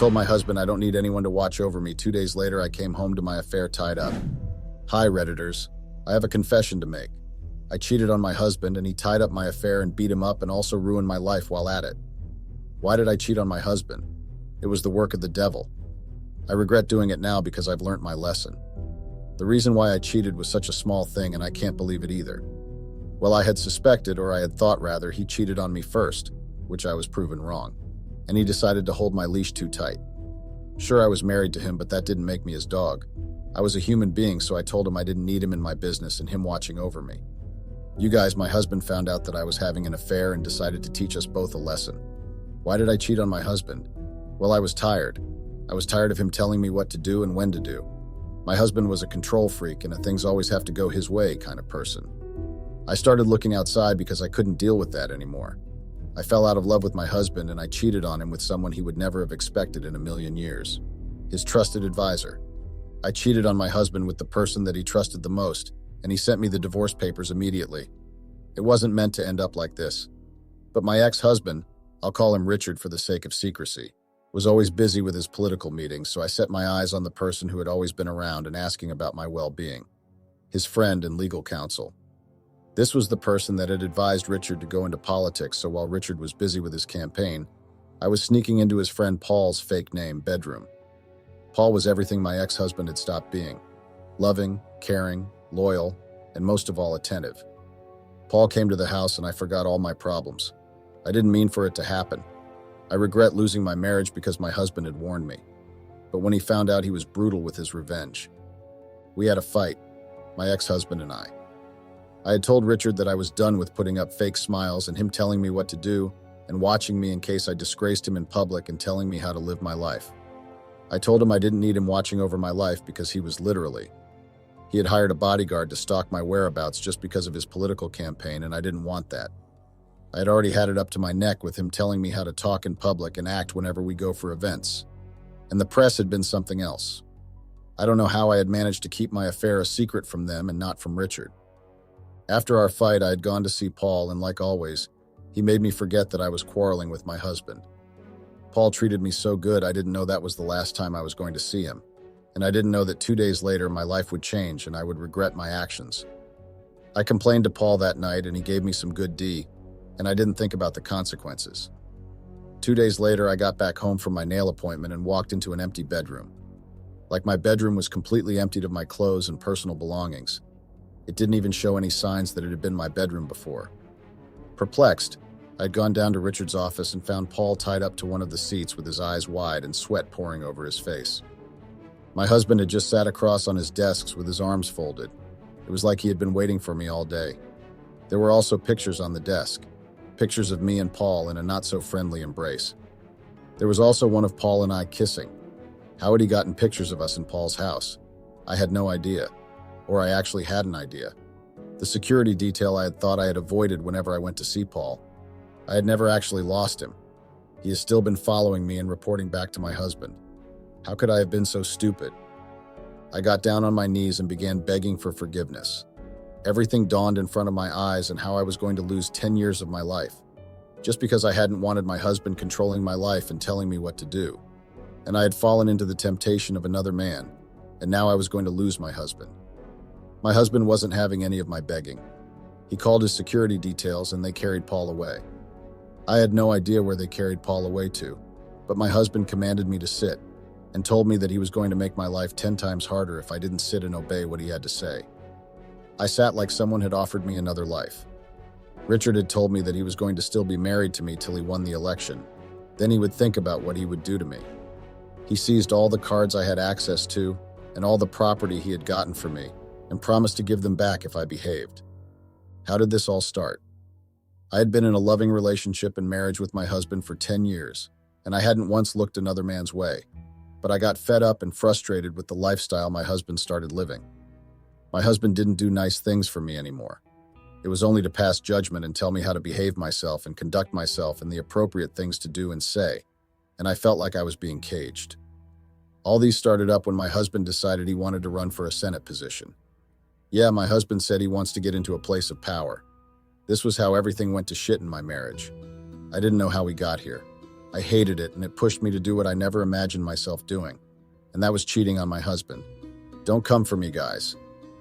told my husband I don't need anyone to watch over me. 2 days later, I came home to my affair tied up. Hi, Redditors. I have a confession to make. I cheated on my husband, and he tied up my affair and beat him up and also ruined my life while at it. Why did I cheat on my husband? It was the work of the devil. I regret doing it now because I've learnt my lesson. The reason why I cheated was such a small thing, and I can't believe it either. Well, I had suspected, or I had thought rather, he cheated on me first, which I was proven wrong, and he decided to hold my leash too tight. Sure, I was married to him, but that didn't make me his dog. I was a human being, so I told him I didn't need him in my business and him watching over me. You guys, my husband found out that I was having an affair and decided to teach us both a lesson. Why did I cheat on my husband? Well, I was tired. I was tired of him telling me what to do and when to do. My husband was a control freak and a things always have to go his way kind of person. I started looking outside because I couldn't deal with that anymore. I fell out of love with my husband and I cheated on him with someone he would never have expected in a million years. His trusted advisor. I cheated on my husband with the person that he trusted the most, and he sent me the divorce papers immediately. It wasn't meant to end up like this. But my ex-husband, I'll call him Richard for the sake of secrecy, was always busy with his political meetings, so I set my eyes on the person who had always been around and asking about my well-being. His friend and legal counsel. This was the person that had advised Richard to go into politics, so while Richard was busy with his campaign, I was sneaking into his friend Paul's fake name bedroom. Paul was everything my ex-husband had stopped being. Loving, caring, loyal, and most of all attentive. Paul came to the house and I forgot all my problems. I didn't mean for it to happen. I regret losing my marriage because my husband had warned me. But when he found out, he was brutal with his revenge. We had a fight, my ex-husband and I. I had told Richard that I was done with putting up fake smiles and him telling me what to do and watching me in case I disgraced him in public and telling me how to live my life. I told him I didn't need him watching over my life because he was literally. He had hired a bodyguard to stalk my whereabouts just because of his political campaign, and I didn't want that. I had already had it up to my neck with him telling me how to talk in public and act whenever we go for events. And the press had been something else. I don't know how I had managed to keep my affair a secret from them and not from Richard. After our fight, I had gone to see Paul, and like always, he made me forget that I was quarreling with my husband. Paul treated me so good I didn't know that was the last time I was going to see him, and I didn't know that 2 days later my life would change and I would regret my actions. I complained to Paul that night and he gave me some good D, and I didn't think about the consequences. 2 days later, I got back home from my nail appointment and walked into an empty bedroom. Like my bedroom was completely emptied of my clothes and personal belongings. It didn't even show any signs that it had been my bedroom before. Perplexed, I had gone down to Richard's office and found Paul tied up to one of the seats with his eyes wide and sweat pouring over his face. My husband had just sat across on his desks with his arms folded. It was like he had been waiting for me all day. There were also pictures on the desk, pictures of me and Paul in a not-so-friendly embrace. There was also one of Paul and I kissing. How had he gotten pictures of us in Paul's house? I had no idea. Or I actually had an idea. The security detail I had thought I had avoided whenever I went to see Paul. I had never actually lost him. He has still been following me and reporting back to my husband. How could I have been so stupid? I got down on my knees and began begging for forgiveness. Everything dawned in front of my eyes and how I was going to lose 10 years of my life, just because I hadn't wanted my husband controlling my life and telling me what to do. And I had fallen into the temptation of another man, and now I was going to lose my husband. My husband wasn't having any of my begging. He called his security details and they carried Paul away. I had no idea where they carried Paul away to, but my husband commanded me to sit and told me that he was going to make my life 10 times harder if I didn't sit and obey what he had to say. I sat like someone had offered me another life. Richard had told me that he was going to still be married to me till he won the election. Then he would think about what he would do to me. He seized all the cards I had access to and all the property he had gotten for me and promised to give them back if I behaved. How did this all start? I had been in a loving relationship and marriage with my husband for 10 years, and I hadn't once looked another man's way. But I got fed up and frustrated with the lifestyle my husband started living. My husband didn't do nice things for me anymore. It was only to pass judgment and tell me how to behave myself and conduct myself and the appropriate things to do and say, and I felt like I was being caged. All these started up when my husband decided he wanted to run for a Senate position. Yeah, my husband said he wants to get into a place of power. This was how everything went to shit in my marriage. I didn't know how we got here. I hated it, and it pushed me to do what I never imagined myself doing, and that was cheating on my husband. Don't come for me, guys.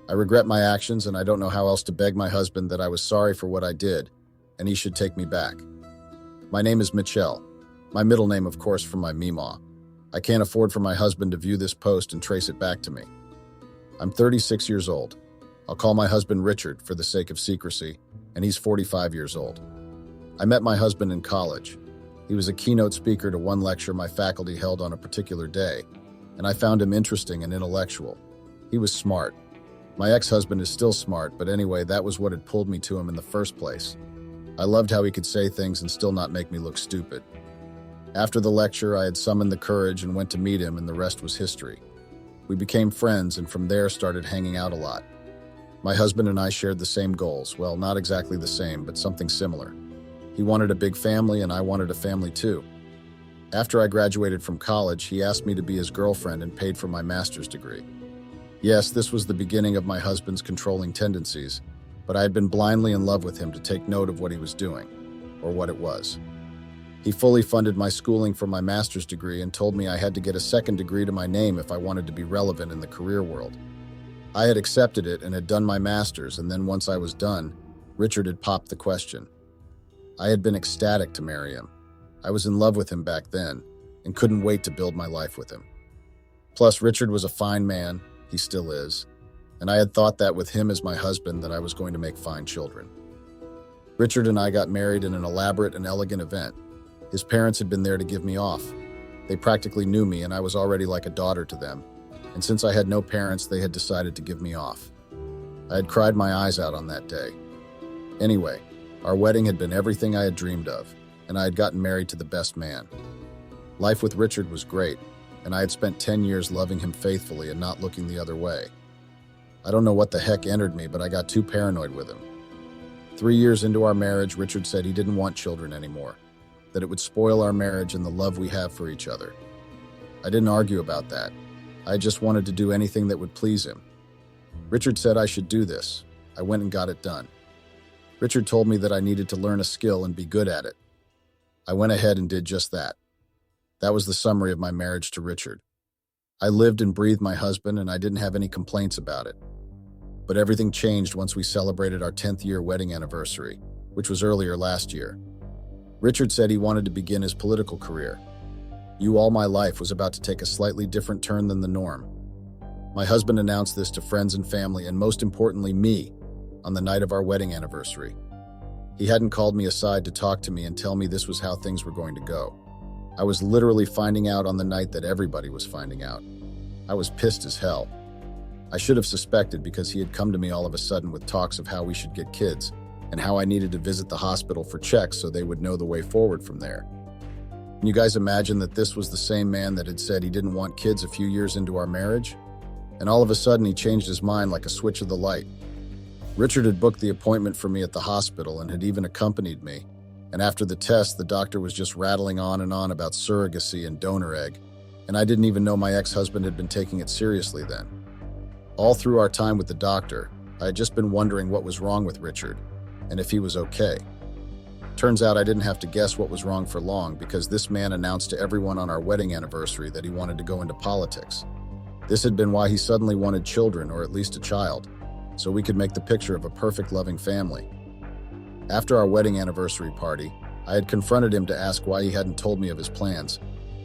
I regret my actions, and I don't know how else to beg my husband that I was sorry for what I did, and he should take me back. My name is Michelle. My middle name, of course, from my Meemaw. I can't afford for my husband to view this post and trace it back to me. I'm 36 years old. I'll call my husband Richard for the sake of secrecy, and he's 45 years old. I met my husband in college. He was a keynote speaker to one lecture my faculty held on a particular day, and I found him interesting and intellectual. He was smart. My ex-husband is still smart, but anyway, that was what had pulled me to him in the first place. I loved how he could say things and still not make me look stupid. After the lecture, I had summoned the courage and went to meet him, and the rest was history. We became friends, and from there started hanging out a lot. My husband and I shared the same goals. Well, not exactly the same, but something similar. He wanted a big family, and I wanted a family too. After I graduated from college, he asked me to be his girlfriend and paid for my master's degree. Yes, this was the beginning of my husband's controlling tendencies, but I had been blindly in love with him to take note of what he was doing, or what it was. He fully funded my schooling for my master's degree and told me I had to get a second degree to my name if I wanted to be relevant in the career world. I had accepted it and had done my master's, and then once I was done, Richard had popped the question. I had been ecstatic to marry him. I was in love with him back then and couldn't wait to build my life with him. Plus, Richard was a fine man, he still is, and I had thought that with him as my husband that I was going to make fine children. Richard and I got married in an elaborate and elegant event. His parents had been there to give me off. They practically knew me, and I was already like a daughter to them, and since I had no parents, they had decided to give me off. I had cried my eyes out on that day. Anyway, our wedding had been everything I had dreamed of, and I had gotten married to the best man. Life with Richard was great, and I had spent 10 years loving him faithfully and not looking the other way. I don't know what the heck entered me, but I got too paranoid with him. 3 years into our marriage, Richard said he didn't want children anymore, that it would spoil our marriage and the love we have for each other. I didn't argue about that. I just wanted to do anything that would please him. Richard said I should do this. I went and got it done. Richard told me that I needed to learn a skill and be good at it. I went ahead and did just that. That was the summary of my marriage to Richard. I lived and breathed my husband, and I didn't have any complaints about it. But everything changed once we celebrated our 10th year wedding anniversary, which was earlier last year. Richard said he wanted to begin his political career. All my life was about to take a slightly different turn than the norm. My husband announced this to friends and family, and most importantly, me, on the night of our wedding anniversary. He hadn't called me aside to talk to me and tell me this was how things were going to go. I was literally finding out on the night that everybody was finding out. I was pissed as hell. I should have suspected because he had come to me all of a sudden with talks of how we should get kids and how I needed to visit the hospital for checks so they would know the way forward from there. Can you guys imagine that this was the same man that had said he didn't want kids a few years into our marriage? And all of a sudden he changed his mind like a switch of the light. Richard had booked the appointment for me at the hospital and had even accompanied me. And after the test, the doctor was just rattling on and on about surrogacy and donor egg, and I didn't even know my ex-husband had been taking it seriously then. All through our time with the doctor, I had just been wondering what was wrong with Richard, and if he was okay. Turns out I didn't have to guess what was wrong for long because this man announced to everyone on our wedding anniversary that he wanted to go into politics. This had been why he suddenly wanted children, or at least a child, so we could make the picture of a perfect loving family. After our wedding anniversary party, I had confronted him to ask why he hadn't told me of his plans,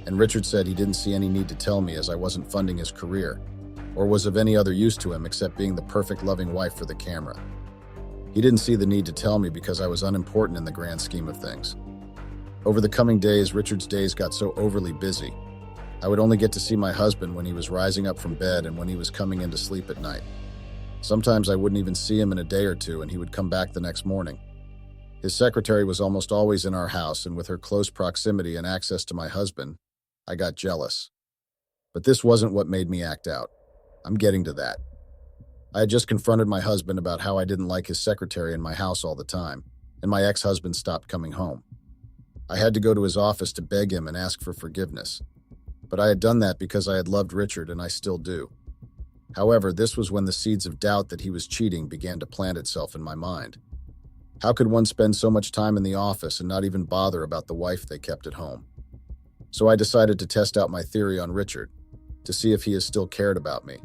and Richard said he didn't see any need to tell me as I wasn't funding his career, or was of any other use to him except being the perfect loving wife for the camera. He didn't see the need to tell me because I was unimportant in the grand scheme of things. Over the coming days, Richard's days got so overly busy. I would only get to see my husband when he was rising up from bed and when he was coming in to sleep at night. Sometimes I wouldn't even see him in a day or two, and he would come back the next morning. His secretary was almost always in our house, and with her close proximity and access to my husband, I got jealous. But this wasn't what made me act out. I'm getting to that. I had just confronted my husband about how I didn't like his secretary in my house all the time, and my ex-husband stopped coming home. I had to go to his office to beg him and ask for forgiveness. But I had done that because I had loved Richard, and I still do. However, this was when the seeds of doubt that he was cheating began to plant itself in my mind. How could one spend so much time in the office and not even bother about the wife they kept at home? So I decided to test out my theory on Richard, to see if he has still cared about me.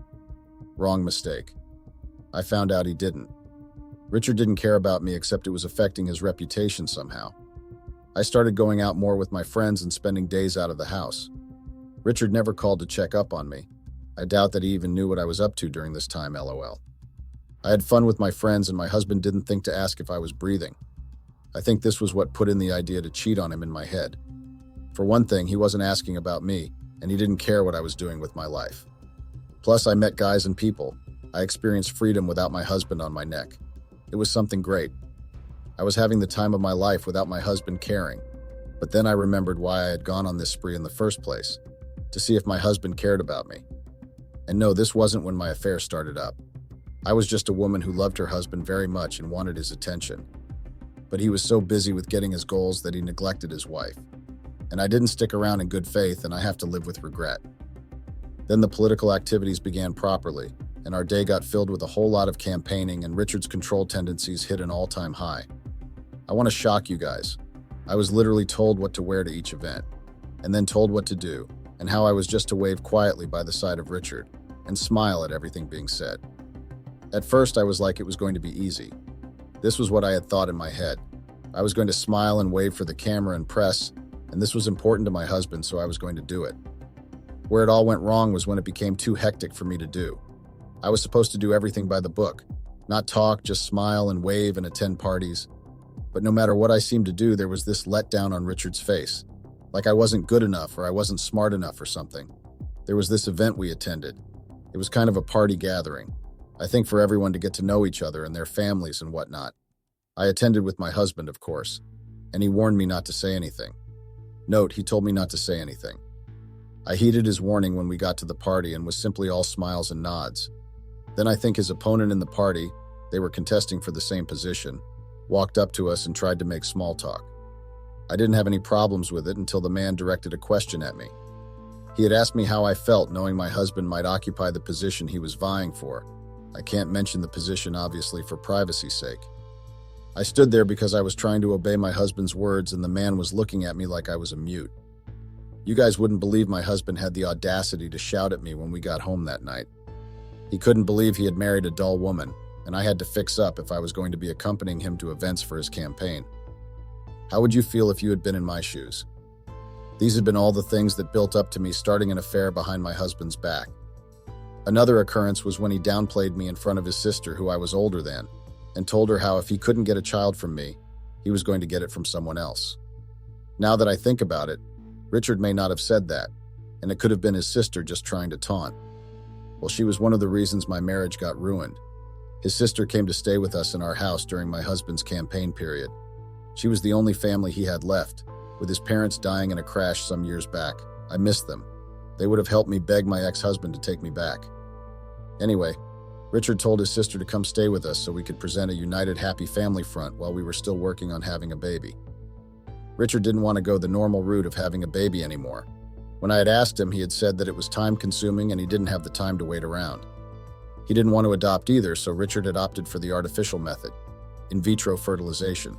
Wrong mistake. I found out he didn't. Richard didn't care about me except it was affecting his reputation somehow. I started going out more with my friends and spending days out of the house. Richard never called to check up on me. I doubt that he even knew what I was up to during this time, lol. I had fun with my friends and my husband didn't think to ask if I was breathing. I think this was what put in the idea to cheat on him in my head. For one thing, he wasn't asking about me, and he didn't care what I was doing with my life. Plus, I met guys and people. I experienced freedom without my husband on my neck. It was something great. I was having the time of my life without my husband caring. But then I remembered why I had gone on this spree in the first place, to see if my husband cared about me. And no, this wasn't when my affair started up. I was just a woman who loved her husband very much and wanted his attention. But he was so busy with getting his goals that he neglected his wife. And I didn't stick around in good faith, and I have to live with regret. Then the political activities began properly, and our day got filled with a whole lot of campaigning, and Richard's control tendencies hit an all-time high. I want to shock you guys. I was literally told what to wear to each event, and then told what to do, and how I was just to wave quietly by the side of Richard, and smile at everything being said. At first, I was like it was going to be easy. This was what I had thought in my head. I was going to smile and wave for the camera and press, and this was important to my husband, so I was going to do it. Where it all went wrong was when it became too hectic for me to do. I was supposed to do everything by the book, not talk, just smile and wave and attend parties. But no matter what I seemed to do, there was this letdown on Richard's face, like I wasn't good enough or I wasn't smart enough or something. There was this event we attended. It was kind of a party gathering, I think for everyone to get to know each other and their families and whatnot. I attended with my husband, of course, and he warned me not to say anything. Note, he told me not to say anything. I heeded his warning when we got to the party and was simply all smiles and nods. Then I think his opponent in the party, they were contesting for the same position, walked up to us and tried to make small talk. I didn't have any problems with it until the man directed a question at me. He had asked me how I felt knowing my husband might occupy the position he was vying for. I can't mention the position, obviously, for privacy's sake. I stood there because I was trying to obey my husband's words, and the man was looking at me like I was a mute. You guys wouldn't believe my husband had the audacity to shout at me when we got home that night. He couldn't believe he had married a dull woman, and I had to fix up if I was going to be accompanying him to events for his campaign. How would you feel if you had been in my shoes? These had been all the things that built up to me starting an affair behind my husband's back. Another occurrence was when he downplayed me in front of his sister, who I was older than, and told her how if he couldn't get a child from me, he was going to get it from someone else. Now that I think about it, Richard may not have said that, and it could have been his sister just trying to taunt. Well, she was one of the reasons my marriage got ruined. His sister came to stay with us in our house during my husband's campaign period. She was the only family he had left, with his parents dying in a crash some years back. I missed them. They would have helped me beg my ex-husband to take me back. Anyway, Richard told his sister to come stay with us so we could present a united happy family front while we were still working on having a baby. Richard didn't want to go the normal route of having a baby anymore. When I had asked him, he had said that it was time-consuming and he didn't have the time to wait around. He didn't want to adopt either, so Richard had opted for the artificial method, in vitro fertilization.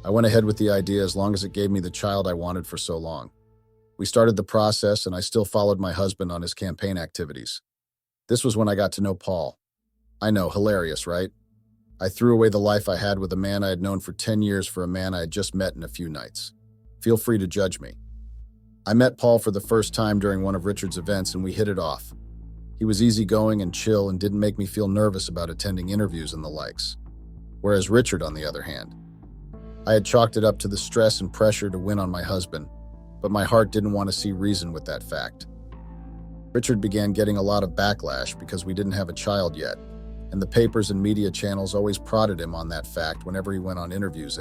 I went ahead with the idea as long as it gave me the child I wanted for so long. We started the process, and I still followed my husband on his campaign activities. This was when I got to know Paul. I know, hilarious, right? I threw away the life I had with a man I had known for 10 years for a man I had just met in a few nights. Feel free to judge me. I met Paul for the first time during one of Richard's events, and we hit it off. He was easygoing and chill and didn't make me feel nervous about attending interviews and the likes. Whereas Richard, on the other hand, I had chalked it up to the stress and pressure to win on my husband, but my heart didn't want to see reason with that fact. Richard began getting a lot of backlash because we didn't have a child yet, and the papers and media channels always prodded him on that fact whenever he went on interviews.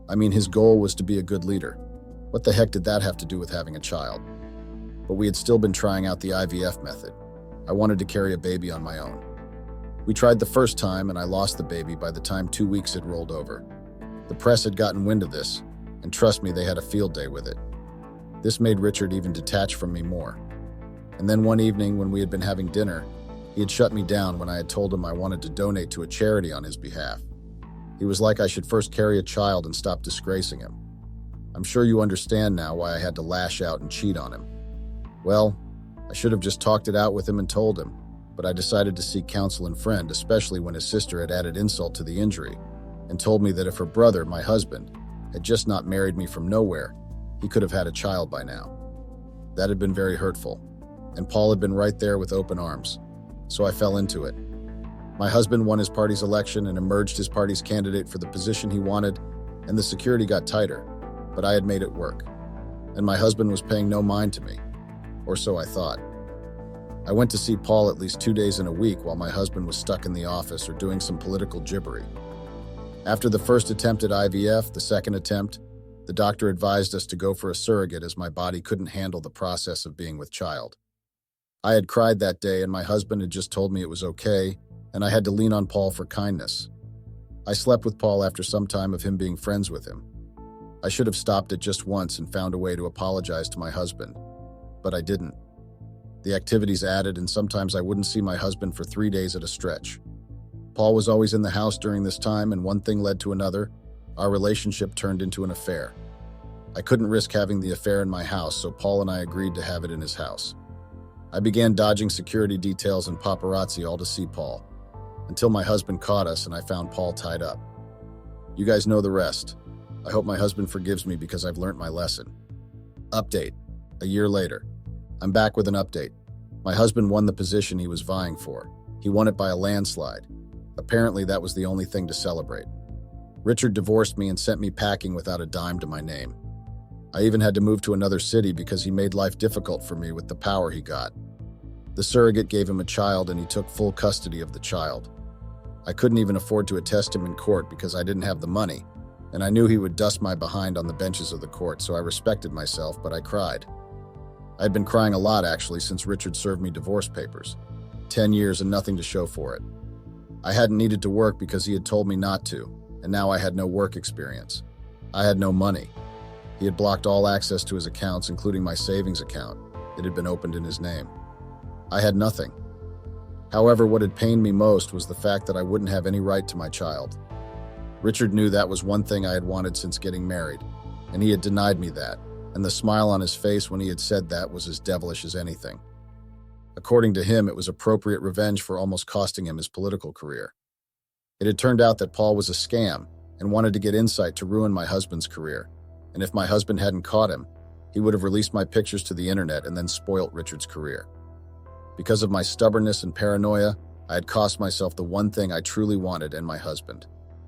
I mean, his goal was to be a good leader. What the heck did that have to do with having a child? But we had still been trying out the IVF method. I wanted to carry a baby on my own. We tried the first time, and I lost the baby by the time 2 weeks had rolled over. The press had gotten wind of this, and trust me, they had a field day with it. This made Richard even detach from me more. And then one evening when we had been having dinner, he had shut me down when I had told him I wanted to donate to a charity on his behalf. He was like I should first carry a child and stop disgracing him. I'm sure you understand now why I had to lash out and cheat on him. Well, I should have just talked it out with him and told him, but I decided to seek counsel and friend, especially when his sister had added insult to the injury and told me that if her brother, my husband, had just not married me from nowhere, he could have had a child by now. That had been very hurtful, and Paul had been right there with open arms, so I fell into it. My husband won his party's election and emerged his party's candidate for the position he wanted, and the security got tighter, but I had made it work. And my husband was paying no mind to me, or so I thought. I went to see Paul at least 2 days in a week while my husband was stuck in the office or doing some political gibbery. After the first attempt at IVF, the second attempt, the doctor advised us to go for a surrogate as my body couldn't handle the process of being with child. I had cried that day and my husband had just told me it was okay, and I had to lean on Paul for kindness. I slept with Paul after some time of him being friends with him. I should have stopped it just once and found a way to apologize to my husband, but I didn't. The activities added, and sometimes I wouldn't see my husband for 3 days at a stretch. Paul was always in the house during this time, and one thing led to another. Our relationship turned into an affair. I couldn't risk having the affair in my house, so Paul and I agreed to have it in his house. I began dodging security details and paparazzi all to see Paul, until my husband caught us and I found Paul tied up. You guys know the rest. I hope my husband forgives me because I've learned my lesson. Update. A year later. I'm back with an update. My husband won the position he was vying for. He won it by a landslide. Apparently, that was the only thing to celebrate. Richard divorced me and sent me packing without a dime to my name. I even had to move to another city because he made life difficult for me with the power he got. The surrogate gave him a child and he took full custody of the child. I couldn't even afford to attest him in court because I didn't have the money, and I knew he would dust my behind on the benches of the court, so I respected myself, but I cried. I had been crying a lot, actually, since Richard served me divorce papers. 10 years and nothing to show for it. I hadn't needed to work because he had told me not to, and now I had no work experience. I had no money. He had blocked all access to his accounts, including my savings account. It had been opened in his name. I had nothing. However, what had pained me most was the fact that I wouldn't have any right to my child. Richard knew that was one thing I had wanted since getting married, and he had denied me that, and the smile on his face when he had said that was as devilish as anything. According to him, it was appropriate revenge for almost costing him his political career. It had turned out that Paul was a scam and wanted to get insight to ruin my husband's career, and if my husband hadn't caught him, he would have released my pictures to the internet and then spoilt Richard's career. Because of my stubbornness and paranoia, I had cost myself the one thing I truly wanted and my husband.